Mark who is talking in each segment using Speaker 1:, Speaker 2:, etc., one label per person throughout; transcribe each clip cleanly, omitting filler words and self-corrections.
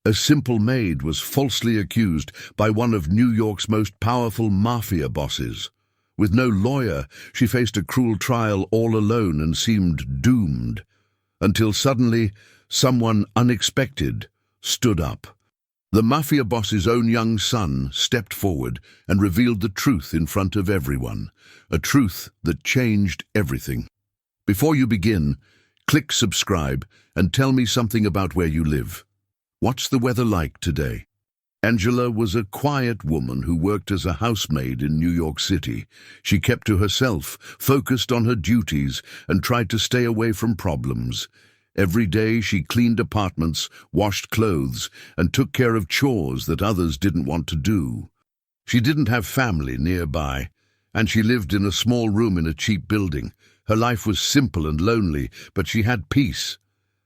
Speaker 1: A simple maid was falsely accused by one of New York's most powerful mafia bosses. With no lawyer, she faced a cruel trial all alone and seemed doomed. Until suddenly, someone unexpected stood up. The mafia boss's own young son stepped forward and revealed the truth in front of everyone, a truth that changed everything. Before you begin, click subscribe and tell me something about where you live. What's the weather like today? Angela was a quiet woman who worked as a housemaid in New York City. She kept to herself, focused on her duties, and tried to stay away from problems. Every day she cleaned apartments, washed clothes, and took care of chores that others didn't want to do. She didn't have family nearby, and she lived in a small room in a cheap building. Her life was simple and lonely, but she had peace.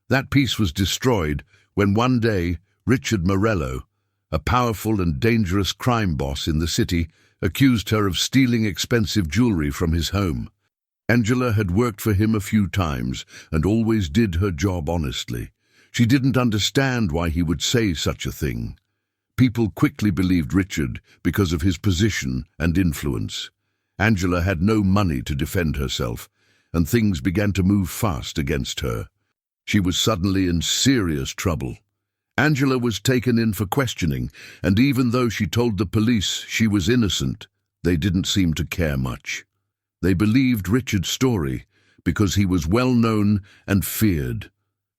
Speaker 1: That peace was destroyed when one day Richard Morello, a powerful and dangerous crime boss in the city, accused her of stealing expensive jewelry from his home. Angela had worked for him a few times and always did her job honestly. She didn't understand why he would say such a thing. People quickly believed Richard because of his position and influence. Angela had no money to defend herself, and things began to move fast against her. She was suddenly in serious trouble. Angela was taken in for questioning, and even though she told the police she was innocent, they didn't seem to care much. They believed Richard's story because he was well known and feared.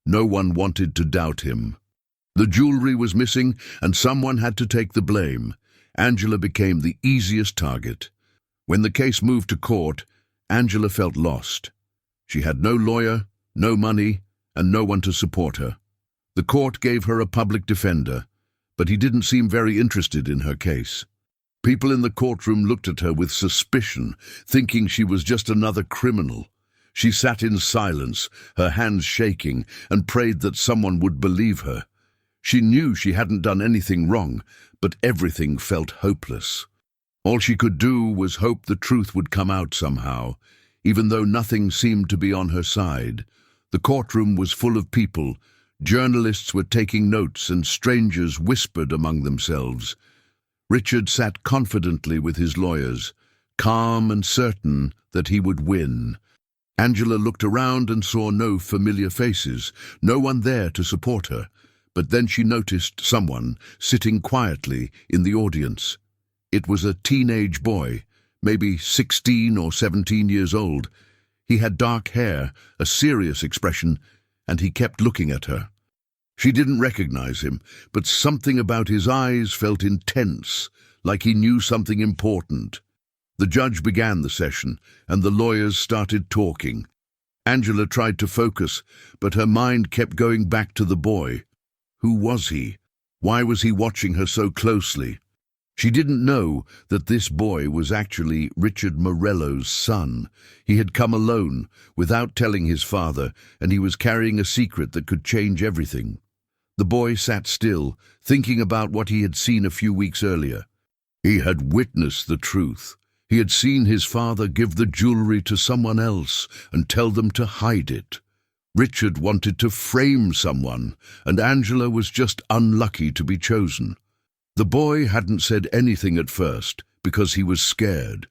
Speaker 1: No one wanted to doubt him. The jewelry was missing, and someone had to take the blame. Angela became the easiest target. When the case moved to court, Angela felt lost. She had no lawyer, no money, and no one to support her. The court gave her a public defender, but he didn't seem very interested in her case. People in the courtroom looked at her with suspicion, thinking she was just another criminal. She sat in silence, her hands shaking, and prayed that someone would believe her. She knew she hadn't done anything wrong, but everything felt hopeless. All she could do was hope the truth would come out somehow, even though nothing seemed to be on her side. The courtroom was full of people. Journalists were taking notes, and strangers whispered among themselves. Richard sat confidently with his lawyers, calm and certain that he would win. Angela looked around and saw no familiar faces, no one there to support her. But then she noticed someone sitting quietly in the audience. It was a teenage boy, maybe 16 or 17 years old. He had dark hair, a serious expression, and he kept looking at her. She didn't recognize him, but something about his eyes felt intense, like he knew something important. The judge began the session, and the lawyers started talking. Angela tried to focus, but her mind kept going back to the boy. Who was he? Why was he watching her so closely? She didn't know that this boy was actually Richard Morello's son. He had come alone, without telling his father, and he was carrying a secret that could change everything. The boy sat still, thinking about what he had seen a few weeks earlier. He had witnessed the truth. He had seen his father give the jewelry to someone else and tell them to hide it. Richard wanted to frame someone, and Angela was just unlucky to be chosen. The boy hadn't said anything at first because he was scared.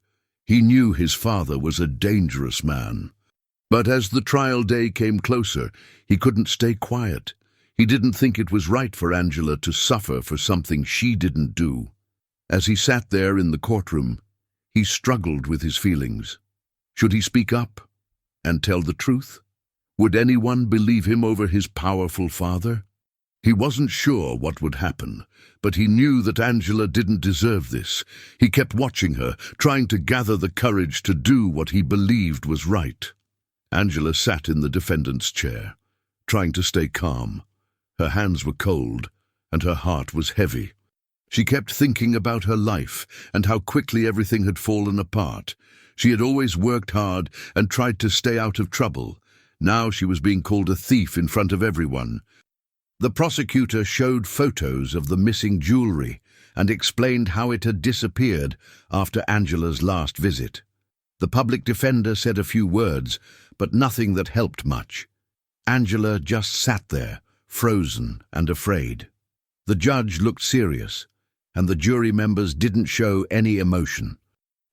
Speaker 1: He knew his father was a dangerous man. But as the trial day came closer, he couldn't stay quiet. He didn't think it was right for Angela to suffer for something she didn't do. As he sat there in the courtroom, he struggled with his feelings. Should he speak up and tell the truth? Would anyone believe him over his powerful father? He wasn't sure what would happen, but he knew that Angela didn't deserve this. He kept watching her, trying to gather the courage to do what he believed was right. Angela sat in the defendant's chair, trying to stay calm. Her hands were cold, and her heart was heavy. She kept thinking about her life and how quickly everything had fallen apart. She had always worked hard and tried to stay out of trouble. Now she was being called a thief in front of everyone. The prosecutor showed photos of the missing jewelry and explained how it had disappeared after Angela's last visit. The public defender said a few words, but nothing that helped much. Angela just sat there, frozen and afraid. The judge looked serious, and the jury members didn't show any emotion.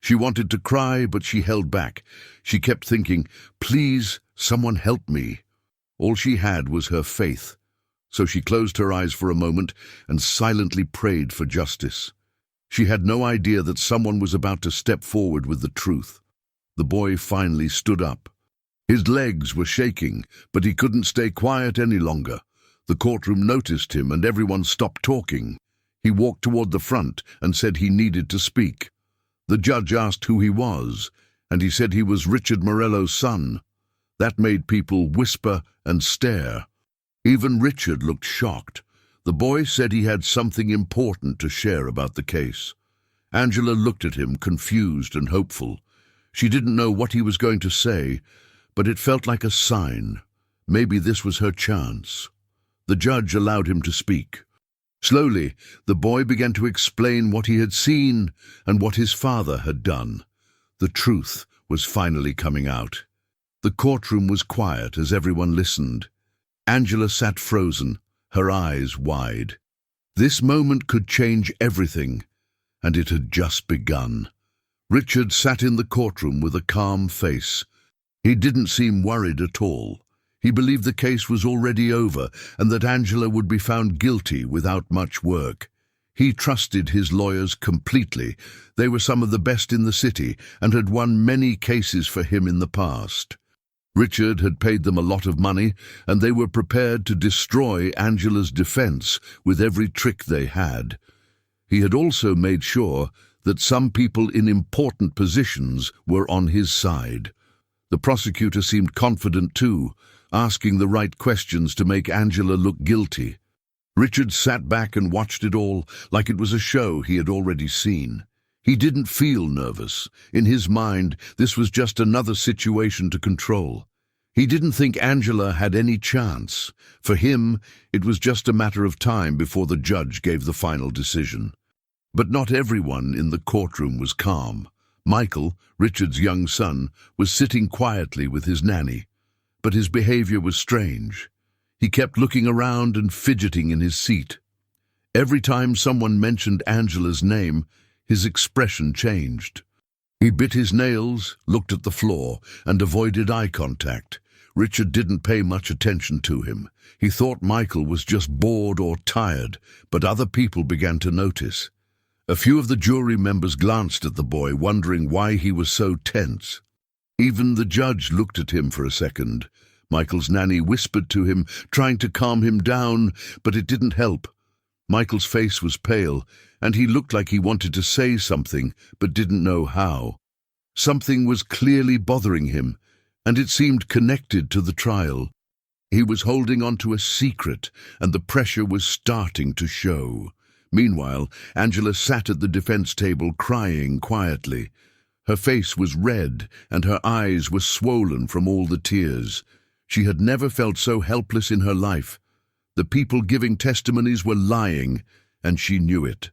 Speaker 1: She wanted to cry, but she held back. She kept thinking, "Please, someone help me." All she had was her faith, so she closed her eyes for a moment and silently prayed for justice. She had no idea that someone was about to step forward with the truth. The boy finally stood up. His legs were shaking, but he couldn't stay quiet any longer. The courtroom noticed him and everyone stopped talking. He walked toward the front and said he needed to speak. The judge asked who he was, and he said he was Richard Morello's son. That made people whisper and stare. Even Richard looked shocked. The boy said he had something important to share about the case. Angela looked at him, confused and hopeful. She didn't know what he was going to say, but it felt like a sign. Maybe this was her chance. The judge allowed him to speak. Slowly, the boy began to explain what he had seen and what his father had done. The truth was finally coming out. The courtroom was quiet as everyone listened. Angela sat frozen, her eyes wide. This moment could change everything, and it had just begun. Richard sat in the courtroom with a calm face. He didn't seem worried at all. He believed the case was already over and that Angela would be found guilty without much work. He trusted his lawyers completely. They were some of the best in the city and had won many cases for him in the past. Richard had paid them a lot of money, and they were prepared to destroy Angela's defense with every trick they had. He had also made sure that some people in important positions were on his side. The prosecutor seemed confident too, asking the right questions to make Angela look guilty. Richard sat back and watched it all like it was a show he had already seen. He didn't feel nervous. In his mind, this was just another situation to control. He didn't think Angela had any chance. For him, it was just a matter of time before the judge gave the final decision. But not everyone in the courtroom was calm. Michael, Richard's young son, was sitting quietly with his nanny. But his behavior was strange. He kept looking around and fidgeting in his seat. Every time someone mentioned Angela's name, his expression changed. He bit his nails, looked at the floor, and avoided eye contact. Richard didn't pay much attention to him. He thought Michael was just bored or tired, but other people began to notice. A few of the jury members glanced at the boy, wondering why he was so tense. Even the judge looked at him for a second. Michael's nanny whispered to him, trying to calm him down, but it didn't help. Michael's face was pale, and he looked like he wanted to say something, but didn't know how. Something was clearly bothering him, and it seemed connected to the trial. He was holding on to a secret, and the pressure was starting to show. Meanwhile, Angela sat at the defense table crying quietly. Her face was red, and her eyes were swollen from all the tears. She had never felt so helpless in her life. The people giving testimonies were lying, and she knew it.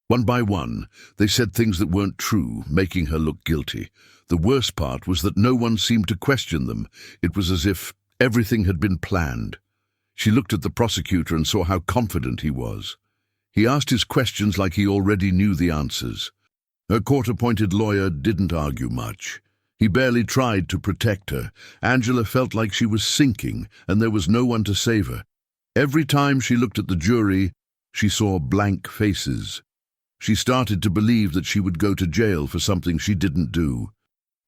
Speaker 1: One by one, they said things that weren't true, making her look guilty. The worst part was that no one seemed to question them. It was as if everything had been planned. She looked at the prosecutor and saw how confident he was. He asked his questions like he already knew the answers. Her court-appointed lawyer didn't argue much. He barely tried to protect her. Angela felt like she was sinking, and there was no one to save her. Every time she looked at the jury, she saw blank faces. She started to believe that she would go to jail for something she didn't do.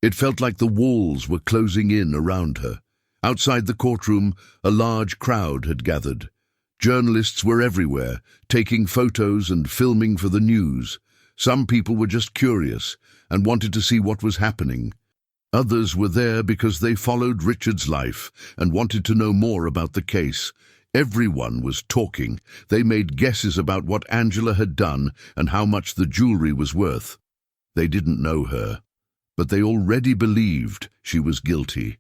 Speaker 1: It felt like the walls were closing in around her. Outside the courtroom, a large crowd had gathered. Journalists were everywhere, taking photos and filming for the news. Some people were just curious and wanted to see what was happening. Others were there because they followed Richard's life and wanted to know more about the case. Everyone was talking. They made guesses about what Angela had done and how much the jewelry was worth. They didn't know her, but they already believed she was guilty.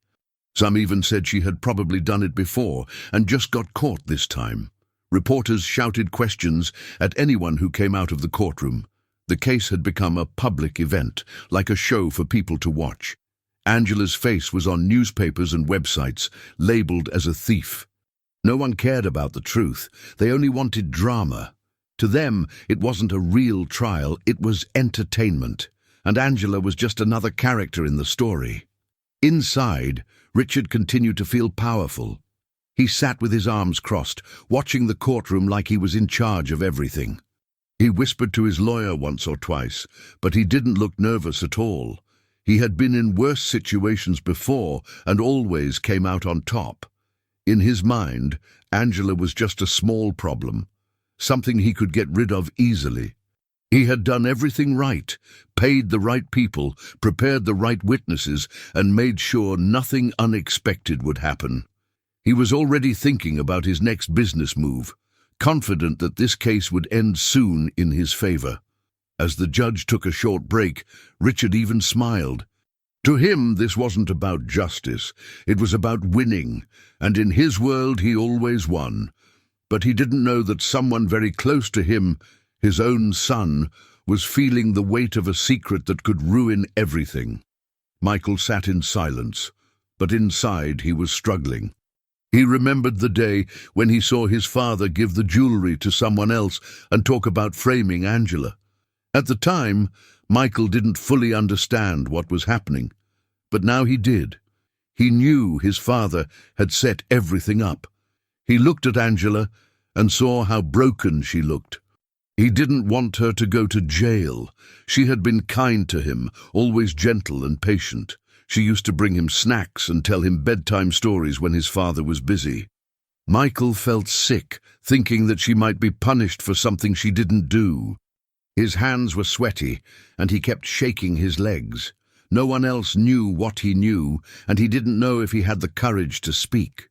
Speaker 1: Some even said she had probably done it before and just got caught this time. Reporters shouted questions at anyone who came out of the courtroom. The case had become a public event, like a show for people to watch. Angela's face was on newspapers and websites, labeled as a thief. No one cared about the truth. They only wanted drama. To them, it wasn't a real trial, it was entertainment. And Angela was just another character in the story. Inside, Richard continued to feel powerful. He sat with his arms crossed, watching the courtroom like he was in charge of everything. He whispered to his lawyer once or twice, but he didn't look nervous at all. He had been in worse situations before and always came out on top. In his mind, Angela was just a small problem, something he could get rid of easily. He had done everything right, paid the right people, prepared the right witnesses, and made sure nothing unexpected would happen. He was already thinking about his next business move, confident that this case would end soon in his favor. As the judge took a short break, Richard even smiled. To him, this wasn't about justice. It was about winning, and in his world he always won. But he didn't know that someone very close to him, his own son, was feeling the weight of a secret that could ruin everything. Michael sat in silence, but inside he was struggling. He remembered the day when he saw his father give the jewelry to someone else and talk about framing Angela. At the time, Michael didn't fully understand what was happening, but now he did. He knew his father had set everything up. He looked at Angela and saw how broken she looked. He didn't want her to go to jail. She had been kind to him, always gentle and patient. She used to bring him snacks and tell him bedtime stories when his father was busy. Michael felt sick, thinking that she might be punished for something she didn't do. His hands were sweaty, and he kept shaking his legs. No one else knew what he knew, and he didn't know if he had the courage to speak.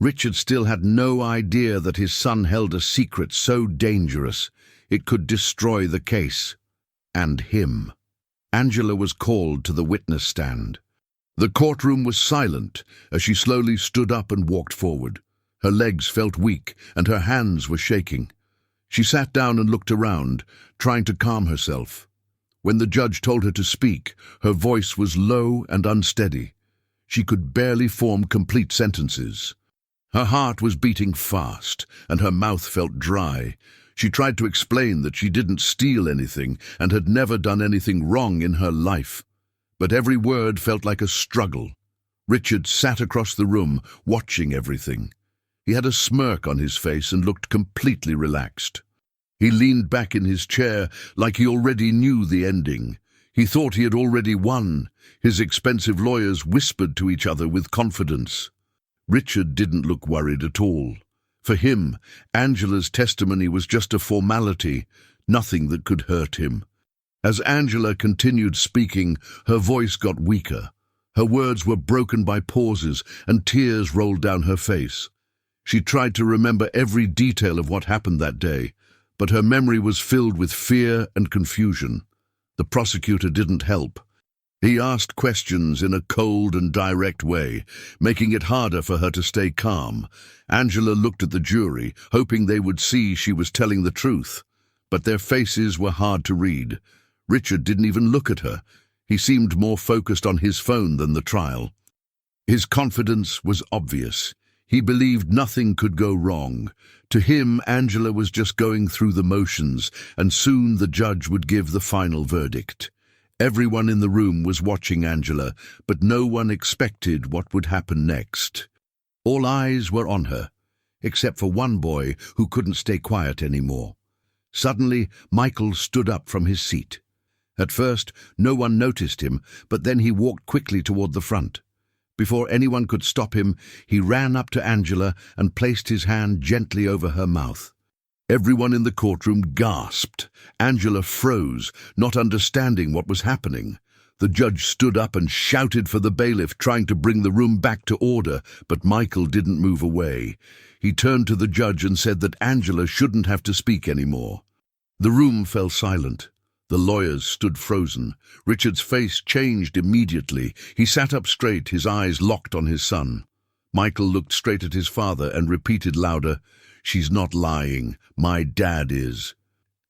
Speaker 1: Richard still had no idea that his son held a secret so dangerous it could destroy the case. And him. Angela was called to the witness stand. The courtroom was silent as she slowly stood up and walked forward. Her legs felt weak, and her hands were shaking. She sat down and looked around, trying to calm herself. When the judge told her to speak, her voice was low and unsteady. She could barely form complete sentences. Her heart was beating fast, and her mouth felt dry. She tried to explain that she didn't steal anything and had never done anything wrong in her life. But every word felt like a struggle. Richard sat across the room, watching everything. He had a smirk on his face and looked completely relaxed. He leaned back in his chair like he already knew the ending. He thought he had already won. His expensive lawyers whispered to each other with confidence. Richard didn't look worried at all. For him, Angela's testimony was just a formality, nothing that could hurt him. As Angela continued speaking, her voice got weaker. Her words were broken by pauses, and tears rolled down her face. She tried to remember every detail of what happened that day, but her memory was filled with fear and confusion. The prosecutor didn't help. He asked questions in a cold and direct way, making it harder for her to stay calm. Angela looked at the jury, hoping they would see she was telling the truth. But their faces were hard to read. Richard didn't even look at her. He seemed more focused on his phone than the trial. His confidence was obvious. He believed nothing could go wrong. To him, Angela was just going through the motions, and soon the judge would give the final verdict. Everyone in the room was watching Angela, but no one expected what would happen next. All eyes were on her, except for one boy who couldn't stay quiet anymore. Suddenly, Michael stood up from his seat. At first, no one noticed him, but then he walked quickly toward the front. Before anyone could stop him, he ran up to Angela and placed his hand gently over her mouth. Everyone in the courtroom gasped. Angela froze, not understanding what was happening. The judge stood up and shouted for the bailiff, trying to bring the room back to order, but Michael didn't move away. He turned to the judge and said that Angela shouldn't have to speak anymore. The room fell silent. The lawyers stood frozen. Richard's face changed immediately. He sat up straight, his eyes locked on his son. Michael looked straight at his father and repeated louder, "She's not lying. My dad is."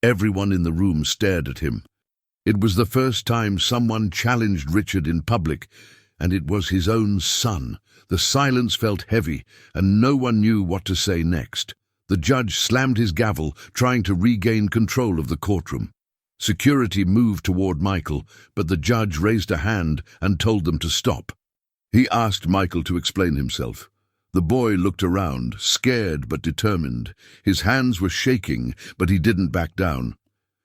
Speaker 1: Everyone in the room stared at him. It was the first time someone challenged Richard in public, And it was his own son. The silence felt heavy, and no one knew what to say next. The judge slammed his gavel, trying to regain control of the courtroom. Security moved toward Michael, but the judge raised a hand and told them to stop. He asked Michael to explain himself. The boy looked around, scared but determined. His hands were shaking, but he didn't back down.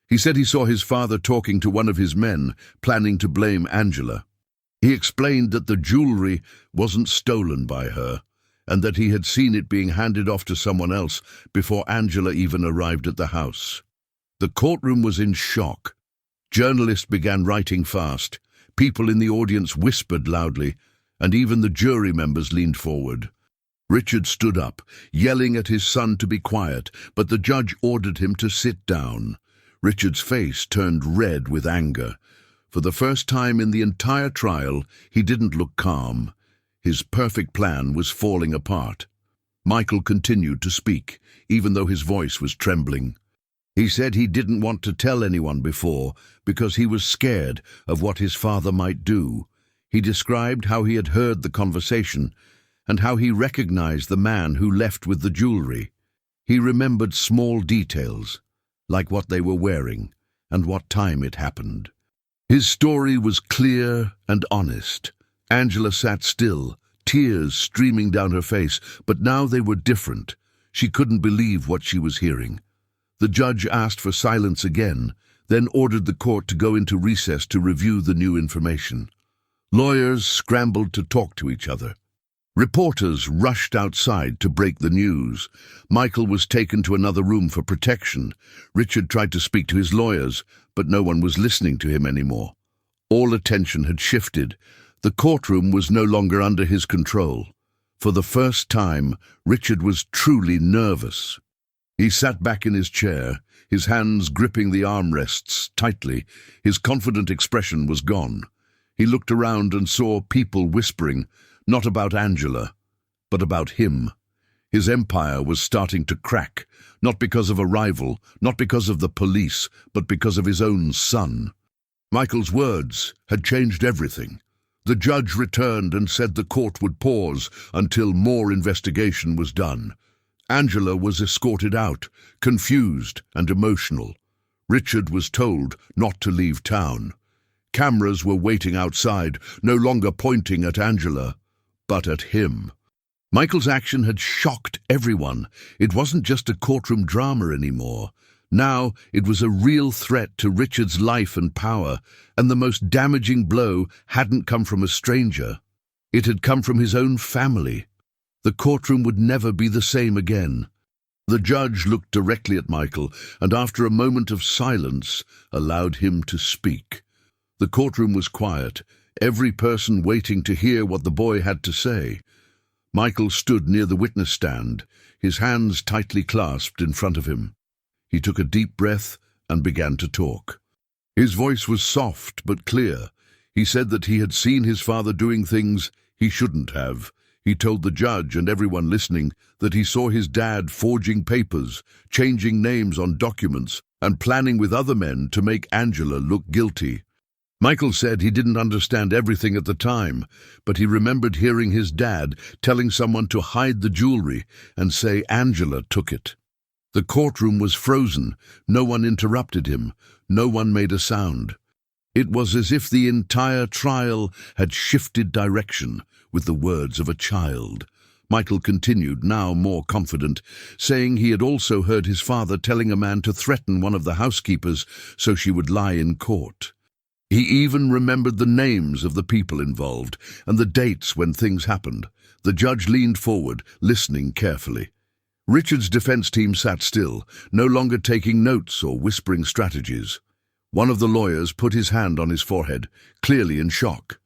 Speaker 1: He said he saw his father talking to one of his men, planning to blame Angela. He explained that the jewelry wasn't stolen by her, and that he had seen it being handed off to someone else before Angela even arrived at the house. The courtroom was in shock. Journalists began writing fast. People in the audience whispered loudly, and even the jury members leaned forward. Richard stood up, yelling at his son to be quiet, but the judge ordered him to sit down. Richard's face turned red with anger. For the first time in the entire trial, he didn't look calm. His perfect plan was falling apart. Michael continued to speak, even though his voice was trembling. He said he didn't want to tell anyone before because he was scared of what his father might do. He described how he had heard the conversation and how he recognized the man who left with the jewelry. He remembered small details, like what they were wearing and what time it happened. His story was clear and honest. Angela sat still, tears streaming down her face, but now they were different. She couldn't believe what she was hearing. The judge asked for silence again, then ordered the court to go into recess to review the new information. Lawyers scrambled to talk to each other. Reporters rushed outside to break the news. Michael was taken to another room for protection. Richard tried to speak to his lawyers, but no one was listening to him anymore. All attention had shifted. The courtroom was no longer under his control. For the first time, Richard was truly nervous. He sat back in his chair, his hands gripping the armrests tightly. His confident expression was gone. He looked around and saw people whispering, not about Angela, but about him. His empire was starting to crack, not because of a rival, not because of the police, but because of his own son. Michael's words had changed everything. The judge returned and said the court would pause until more investigation was done. Angela was escorted out, confused and emotional. Richard was told not to leave town. Cameras were waiting outside, no longer pointing at Angela, but at him. Michael's action had shocked everyone. It wasn't just a courtroom drama anymore. Now it was a real threat to Richard's life and power, and the most damaging blow hadn't come from a stranger. It had come from his own family. The courtroom would never be the same again. The judge looked directly at Michael, and after a moment of silence, allowed him to speak. The courtroom was quiet, every person waiting to hear what the boy had to say. Michael stood near the witness stand, his hands tightly clasped in front of him. He took a deep breath and began to talk. His voice was soft but clear. He said that he had seen his father doing things he shouldn't have. He told the judge and everyone listening that he saw his dad forging papers, changing names on documents, and planning with other men to make Angela look guilty. Michael said he didn't understand everything at the time, but he remembered hearing his dad telling someone to hide the jewelry and say Angela took it. The courtroom was frozen. No one interrupted him. No one made a sound. It was as if the entire trial had shifted direction with the words of a child. Michael continued, now more confident, saying he had also heard his father telling a man to threaten one of the housekeepers so she would lie in court. He even remembered the names of the people involved and the dates when things happened. The judge leaned forward, listening carefully. Richard's defense team sat still, no longer taking notes or whispering strategies. One of the lawyers put his hand on his forehead, clearly in shock.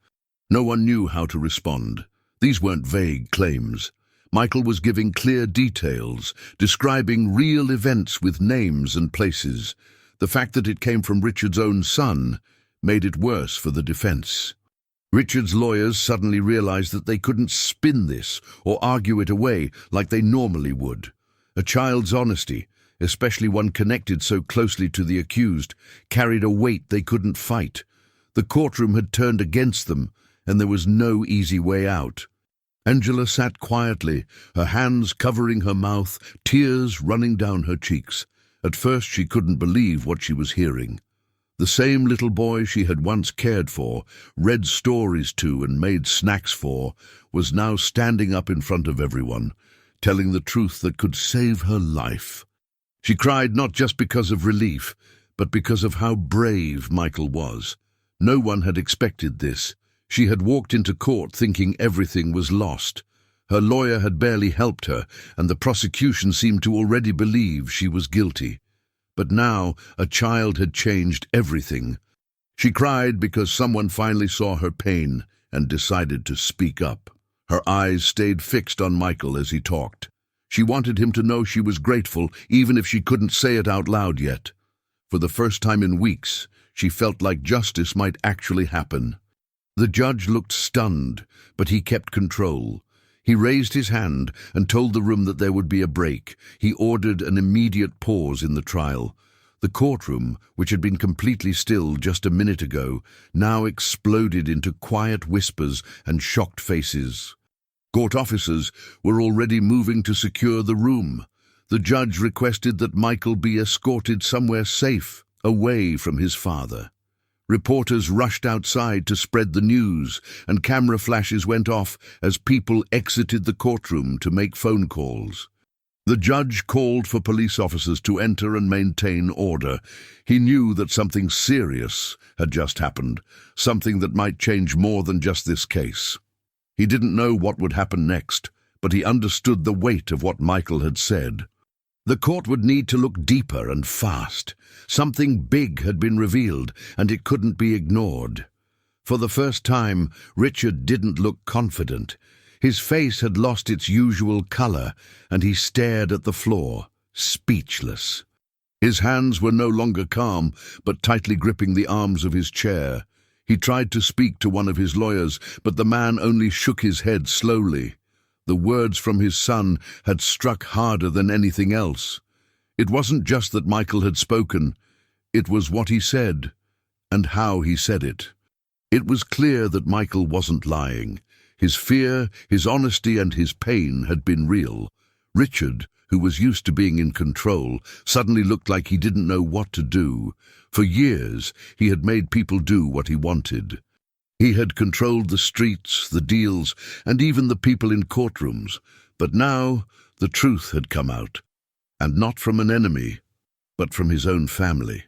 Speaker 1: No one knew how to respond. These weren't vague claims. Michael was giving clear details, describing real events with names and places. The fact that it came from Richard's own son made it worse for the defense. Richard's lawyers suddenly realized that they couldn't spin this or argue it away like they normally would. A child's honesty, especially one connected so closely to the accused, carried a weight they couldn't fight. The courtroom had turned against them, and there was no easy way out. Angela sat quietly, her hands covering her mouth, tears running down her cheeks. At first she couldn't believe what she was hearing. The same little boy she had once cared for, read stories to and made snacks for, was now standing up in front of everyone, telling the truth that could save her life. She cried not just because of relief, but because of how brave Michael was. No one had expected this. She had walked into court thinking everything was lost. Her lawyer had barely helped her, and the prosecution seemed to already believe she was guilty. But now a child had changed everything. She cried because someone finally saw her pain and decided to speak up. Her eyes stayed fixed on Michael as he talked. She wanted him to know she was grateful, even if she couldn't say it out loud yet. For the first time in weeks, she felt like justice might actually happen. The judge looked stunned, but he kept control. He raised his hand and told the room that there would be a break. He ordered an immediate pause in the trial. The courtroom, which had been completely still just a minute ago, now exploded into quiet whispers and shocked faces. Court officers were already moving to secure the room. The judge requested that Michael be escorted somewhere safe, away from his father. Reporters rushed outside to spread the news, and camera flashes went off as people exited the courtroom to make phone calls. The judge called for police officers to enter and maintain order. He knew that something serious had just happened, something that might change more than just this case. He didn't know what would happen next, but he understood the weight of what Michael had said. The court would need to look deeper and fast. Something big had been revealed, and it couldn't be ignored. For the first time, Richard didn't look confident. His face had lost its usual color, and he stared at the floor, speechless. His hands were no longer calm, but tightly gripping the arms of his chair. He tried to speak to one of his lawyers, but the man only shook his head slowly. The words from his son had struck harder than anything else. It wasn't just that Michael had spoken, it was what he said, and how he said it. It was clear that Michael wasn't lying. His fear, his honesty, and his pain had been real. Richard, who was used to being in control, suddenly looked like he didn't know what to do. For years, he had made people do what he wanted. He had controlled the streets, the deals, and even the people in courtrooms. But now, the truth had come out. And not from an enemy, but from his own family.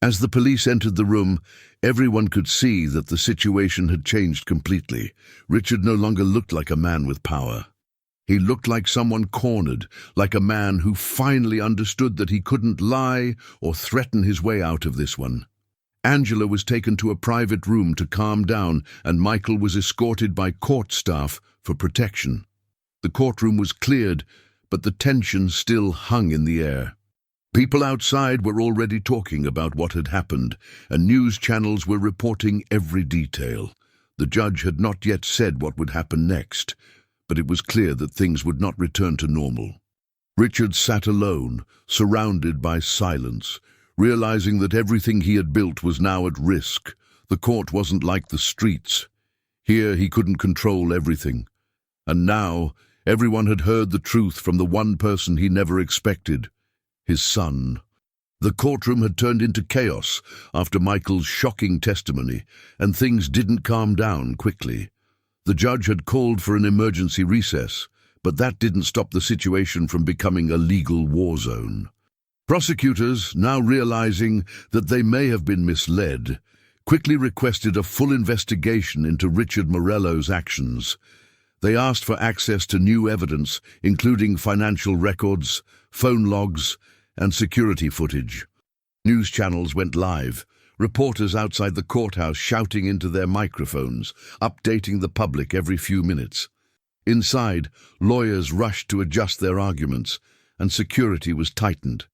Speaker 1: As the police entered the room, everyone could see that the situation had changed completely. Richard no longer looked like a man with power. He looked like someone cornered, like a man who finally understood that he couldn't lie or threaten his way out of this one. Angela was taken to a private room to calm down, and Michael was escorted by court staff for protection. The courtroom was cleared, but the tension still hung in the air. People outside were already talking about what had happened, and news channels were reporting every detail. The judge had not yet said what would happen next, but it was clear that things would not return to normal. Richard sat alone, surrounded by silence, realizing that everything he had built was now at risk. The court wasn't like the streets. Here he couldn't control everything. And now everyone had heard the truth from the one person he never expected, his son. The courtroom had turned into chaos after Michael's shocking testimony, and things didn't calm down quickly. The judge had called for an emergency recess, but that didn't stop the situation from becoming a legal war zone. Prosecutors, now realizing that they may have been misled, quickly requested a full investigation into Richard Morello's actions. They asked for access to new evidence, including financial records, phone logs, and security footage. News channels went live, reporters outside the courthouse shouting into their microphones, updating the public every few minutes. Inside, lawyers rushed to adjust their arguments, and security was tightened.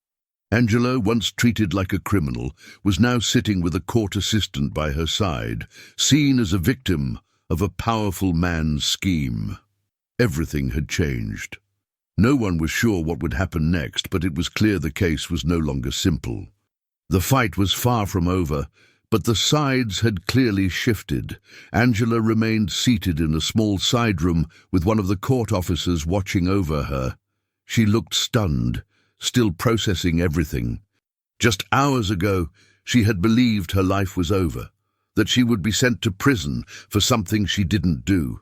Speaker 1: Angela, once treated like a criminal, was now sitting with a court assistant by her side, seen as a victim of a powerful man's scheme. Everything had changed. No one was sure what would happen next, but it was clear the case was no longer simple. The fight was far from over, But the sides had clearly shifted. Angela remained seated in a small side room with one of the court officers watching over her. She looked stunned, still processing everything. Just hours ago, she had believed her life was over, that she would be sent to prison for something she didn't do.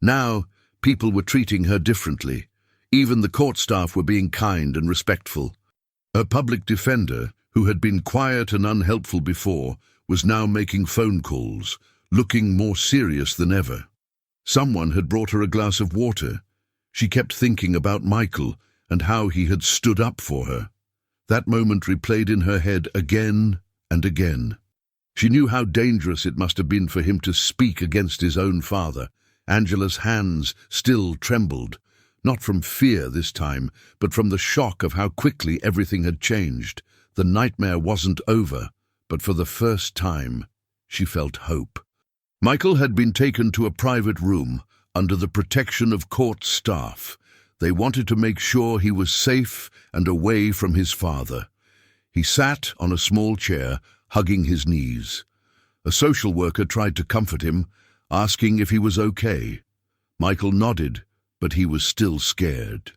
Speaker 1: Now, people were treating her differently. Even the court staff were being kind and respectful. Her public defender, who had been quiet and unhelpful before, was now making phone calls, looking more serious than ever. Someone had brought her a glass of water. She kept thinking about Michael and how he had stood up for her. That moment replayed in her head again and again. She knew how dangerous it must have been for him to speak against his own father. Angela's hands still trembled, not from fear this time, but from the shock of how quickly everything had changed. The nightmare wasn't over, but for the first time, she felt hope. Michael had been taken to a private room under the protection of court staff. They wanted to make sure he was safe and away from his father. He sat on a small chair, hugging his knees. A social worker tried to comfort him, asking if he was okay. Michael nodded, but he was still scared.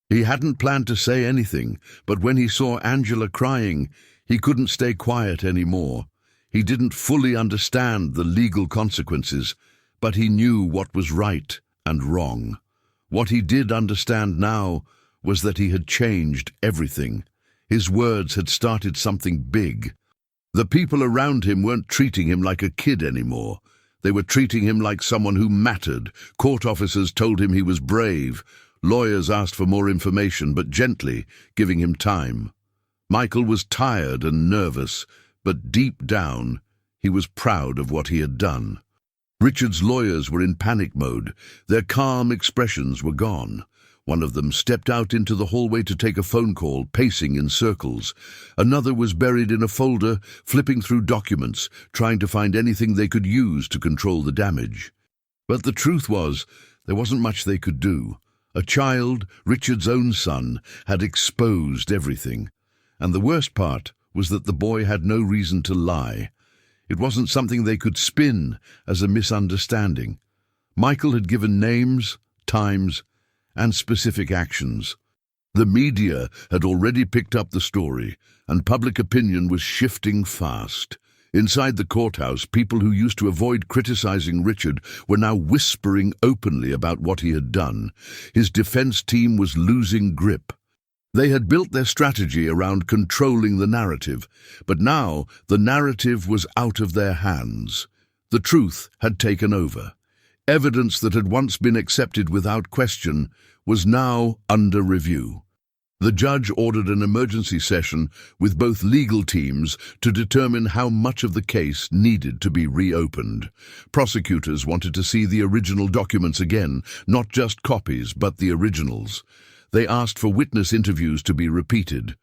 Speaker 1: He hadn't planned to say anything, but when he saw Angela crying, he couldn't stay quiet anymore. He didn't fully understand the legal consequences, but he knew what was right and wrong. What he did understand now was that he had changed everything. His words had started something big. The people around him weren't treating him like a kid anymore. They were treating him like someone who mattered. Court officers told him he was brave. Lawyers asked for more information, but gently, giving him time. Michael was tired and nervous, but deep down, he was proud of what he had done. Richard's lawyers were in panic mode. Their calm expressions were gone. One of them stepped out into the hallway to take a phone call, pacing in circles. Another was buried in a folder, flipping through documents, trying to find anything they could use to control the damage. But the truth was, there wasn't much they could do. A child, Richard's own son, had exposed everything. And the worst part was that the boy had no reason to lie. It wasn't something they could spin as a misunderstanding. Michael had given names, times, and specific actions. The media had already picked up the story, and public opinion was shifting fast. Inside the courthouse, people who used to avoid criticizing Richard were now whispering openly about what he had done. His defense team was losing grip. They had built their strategy around controlling the narrative, but now the narrative was out of their hands. The truth had taken over. Evidence that had once been accepted without question was now under review. The judge ordered an emergency session with both legal teams to determine how much of the case needed to be reopened. Prosecutors wanted to see the original documents again, not just copies, but the originals. They asked for witness interviews to be repeated.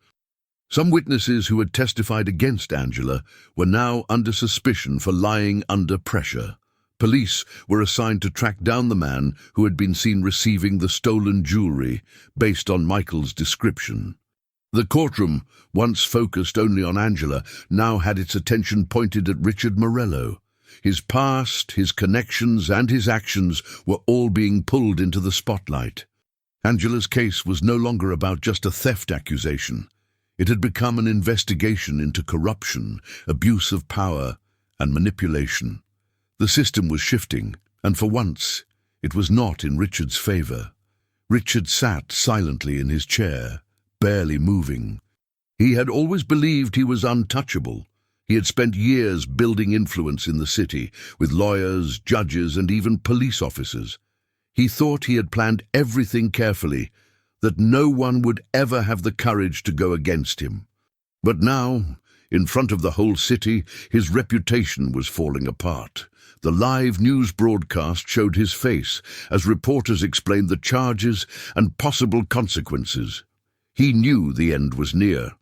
Speaker 1: Some witnesses who had testified against Angela were now under suspicion for lying under pressure. Police were assigned to track down the man who had been seen receiving the stolen jewelry based on Michael's description. The courtroom, once focused only on Angela, now had its attention pointed at Richard Morello. His past, his connections, and his actions were all being pulled into the spotlight. Angela's case was no longer about just a theft accusation. It had become an investigation into corruption, abuse of power, and manipulation. The system was shifting, and for once, it was not in Richard's favor. Richard sat silently in his chair, barely moving. He had always believed he was untouchable. He had spent years building influence in the city, with lawyers, judges, and even police officers. He thought he had planned everything carefully, that no one would ever have the courage to go against him. But now, in front of the whole city, his reputation was falling apart. The live news broadcast showed his face as reporters explained the charges and possible consequences. He knew the end was near.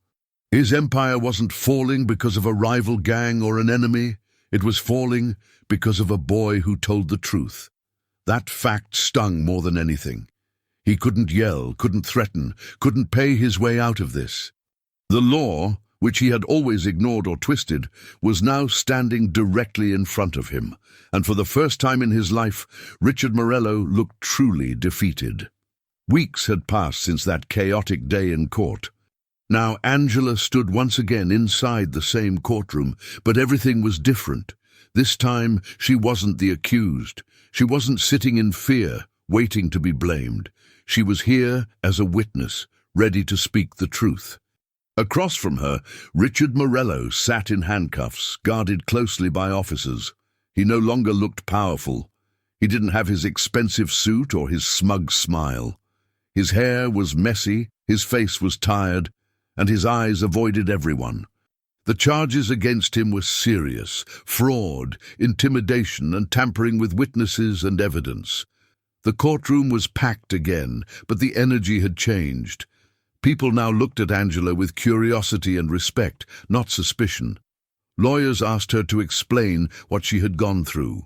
Speaker 1: His empire wasn't falling because of a rival gang or an enemy. It was falling because of a boy who told the truth. That fact stung more than anything. He couldn't yell, couldn't threaten, couldn't pay his way out of this. The law which he had always ignored or twisted, was now standing directly in front of him, and for the first time in his life, Richard Morello looked truly defeated. Weeks had passed since that chaotic day in court. Now Angela stood once again inside the same courtroom, but everything was different. This time, she wasn't the accused. She wasn't sitting in fear, waiting to be blamed. She was here as a witness, ready to speak the truth. Across from her, Richard Morello sat in handcuffs, guarded closely by officers. He no longer looked powerful. He didn't have his expensive suit or his smug smile. His hair was messy, his face was tired, and his eyes avoided everyone. The charges against him were serious: fraud, intimidation, and tampering with witnesses and evidence. The courtroom was packed again, but the energy had changed. People now looked at Angela with curiosity and respect, not suspicion. Lawyers asked her to explain what she had gone through.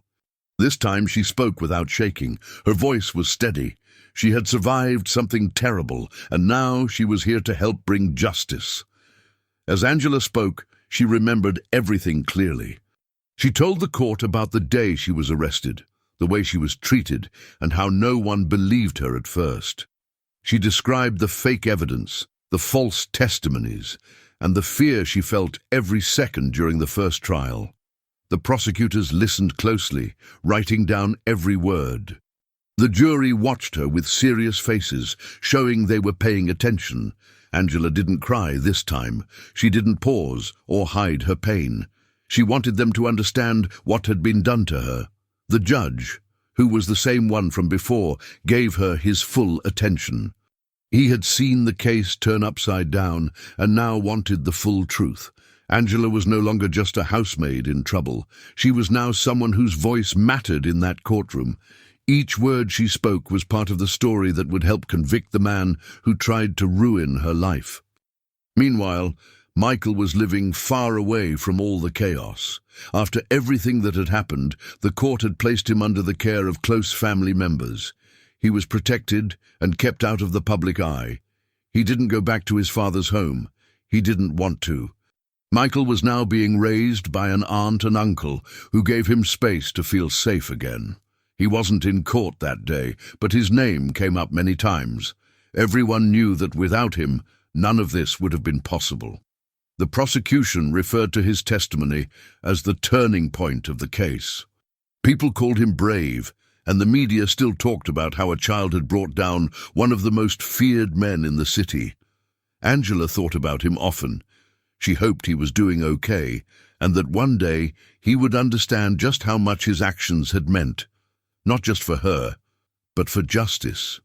Speaker 1: This time she spoke without shaking. Her voice was steady. She had survived something terrible, and now she was here to help bring justice. As Angela spoke, she remembered everything clearly. She told the court about the day she was arrested, the way she was treated, and how no one believed her at first. She described the fake evidence, the false testimonies, and the fear she felt every second during the first trial. The prosecutors listened closely, writing down every word. The jury watched her with serious faces, showing they were paying attention. Angela didn't cry this time. She didn't pause or hide her pain. She wanted them to understand what had been done to her. The judge, who was the same one from before, gave her his full attention. He had seen the case turn upside down and now wanted the full truth. Angela was no longer just a housemaid in trouble. She was now someone whose voice mattered in that courtroom. Each word she spoke was part of the story that would help convict the man who tried to ruin her life. Meanwhile, Michael was living far away from all the chaos. After everything that had happened, the court had placed him under the care of close family members. He was protected and kept out of the public eye. He didn't go back to his father's home. He didn't want to. Michael was now being raised by an aunt and uncle who gave him space to feel safe again. He wasn't in court that day, but his name came up many times. Everyone knew that without him, none of this would have been possible. The prosecution referred to his testimony as the turning point of the case. People called him brave, and the media still talked about how a child had brought down one of the most feared men in the city. Angela thought about him often. She hoped he was doing okay, and that one day he would understand just how much his actions had meant. Not just for her, but for justice.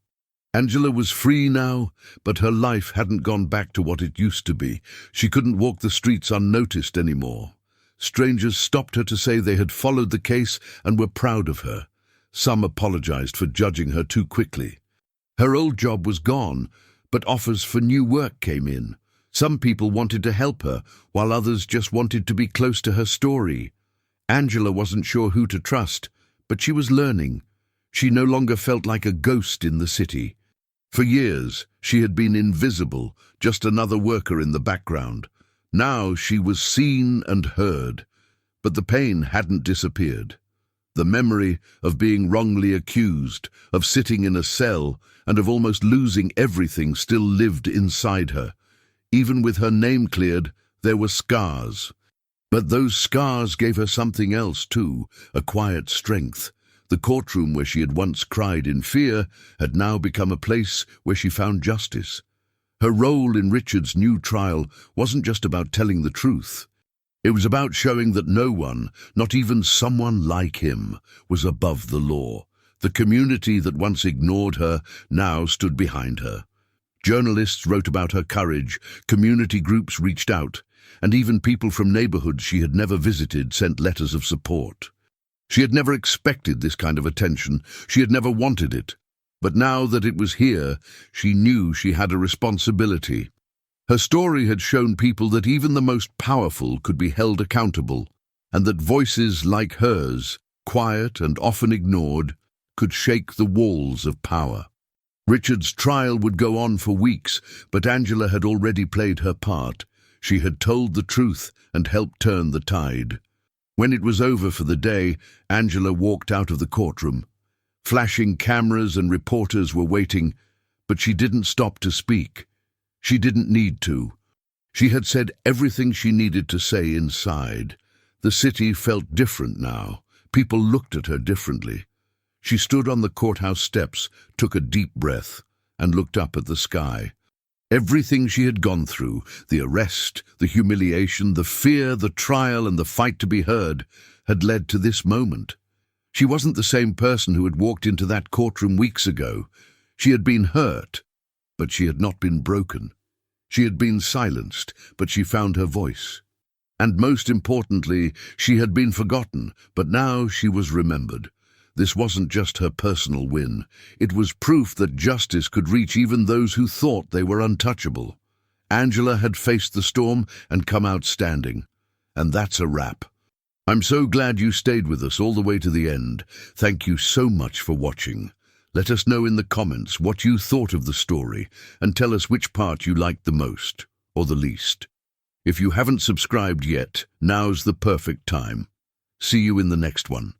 Speaker 1: Angela was free now, but her life hadn't gone back to what it used to be. She couldn't walk the streets unnoticed anymore. Strangers stopped her to say they had followed the case and were proud of her. Some apologized for judging her too quickly. Her old job was gone, but offers for new work came in. Some people wanted to help her, while others just wanted to be close to her story. Angela wasn't sure who to trust, but she was learning. She no longer felt like a ghost in the city. For years, she had been invisible, just another worker in the background. Now she was seen and heard, but the pain hadn't disappeared. The memory of being wrongly accused, of sitting in a cell, and of almost losing everything still lived inside her. Even with her name cleared, there were scars. But those scars gave her something else too, a quiet strength. The courtroom where she had once cried in fear had now become a place where she found justice. Her role in Richard's new trial wasn't just about telling the truth. It was about showing that no one, not even someone like him, was above the law. The community that once ignored her now stood behind her. Journalists wrote about her courage, community groups reached out, and even people from neighborhoods she had never visited sent letters of support. She had never expected this kind of attention. She had never wanted it. But now that it was here, she knew she had a responsibility. Her story had shown people that even the most powerful could be held accountable, and that voices like hers, quiet and often ignored, could shake the walls of power. Richard's trial would go on for weeks, but Angela had already played her part. She had told the truth and helped turn the tide. When it was over for the day, Angela walked out of the courtroom. Flashing cameras and reporters were waiting, but she didn't stop to speak. She didn't need to. She had said everything she needed to say inside. The city felt different now. People looked at her differently. She stood on the courthouse steps, took a deep breath, and looked up at the sky. Everything she had gone through, the arrest, the humiliation, the fear, the trial, and the fight to be heard, had led to this moment. She wasn't the same person who had walked into that courtroom weeks ago. She had been hurt, but she had not been broken. She had been silenced, but she found her voice. And most importantly, she had been forgotten, but now she was remembered. This wasn't just her personal win. It was proof that justice could reach even those who thought they were untouchable. Angela had faced the storm and come out standing. And that's a wrap. I'm so glad you stayed with us all the way to the end. Thank you so much for watching. Let us know in the comments what you thought of the story and tell us which part you liked the most or the least. If you haven't subscribed yet, now's the perfect time. See you in the next one.